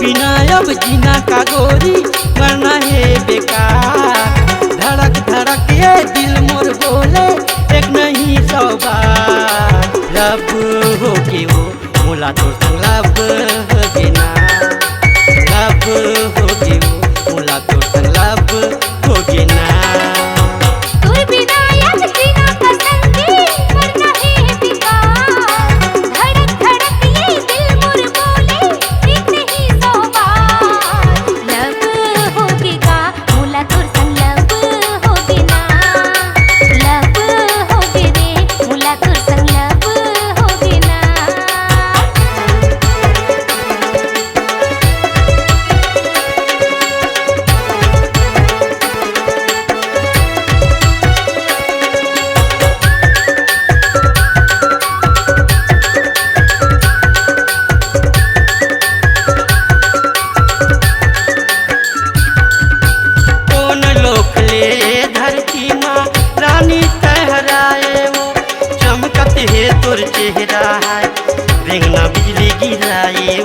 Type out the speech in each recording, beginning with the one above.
बिना अब जीना का गोरी मरना है बेकार। धड़क धड़क ये दिल मोर बोले एक नहीं 100 बार। लब होके वो मोला तोर संग लब होके ना। लब होके वो मोला तोर संग लब होके ना। तोर चेहरा है रेंगना बिजली गिराए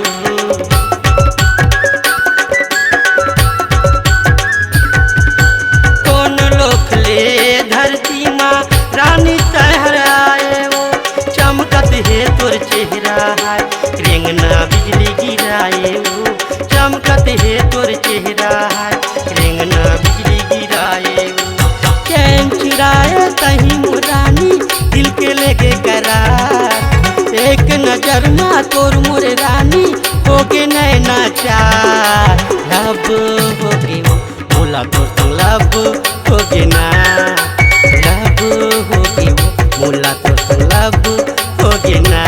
कौन लोक ले धरती माँ रानी तहराए वो। चमकत है तोर चेहरा है रेंगना बिजली गिराए वो। चमकत है तोर चेहरा है रेंगना बिजली गिराए वो। चैन चुराए तही मुरानी दिल के लेके करार। एक नजर में तोर मोरे रानी होके नैना चार। लब होके वो मोला तोर संग लब होके ना। लब होके वो मोला तोर संग लब होके ना।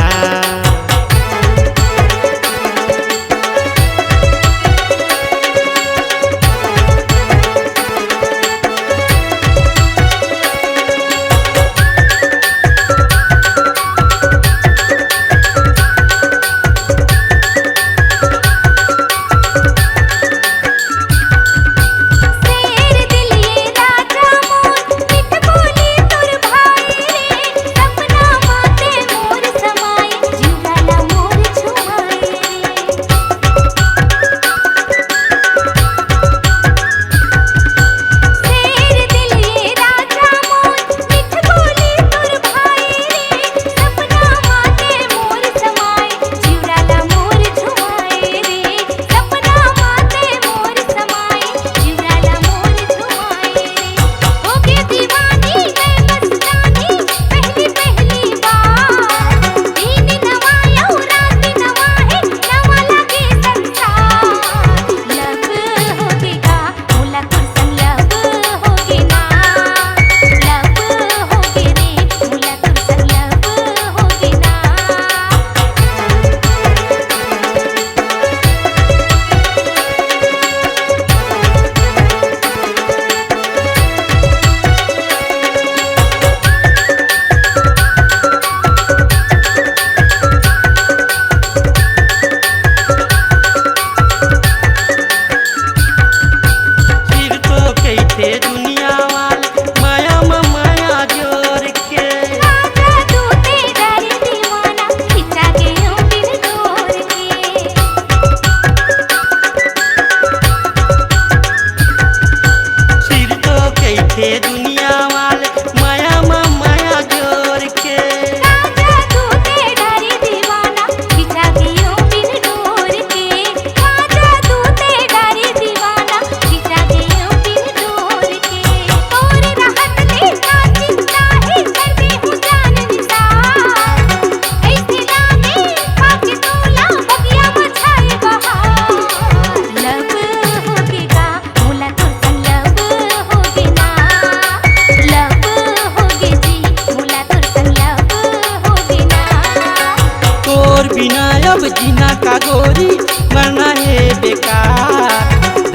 बिना अब जीना का गोरी मरना है बेकार।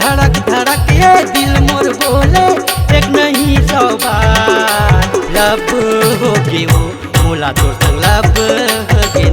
धड़क धड़क ये दिल मोर बोले एक नहीं 100 बार। लब होके वो मोला तोर संग लब होके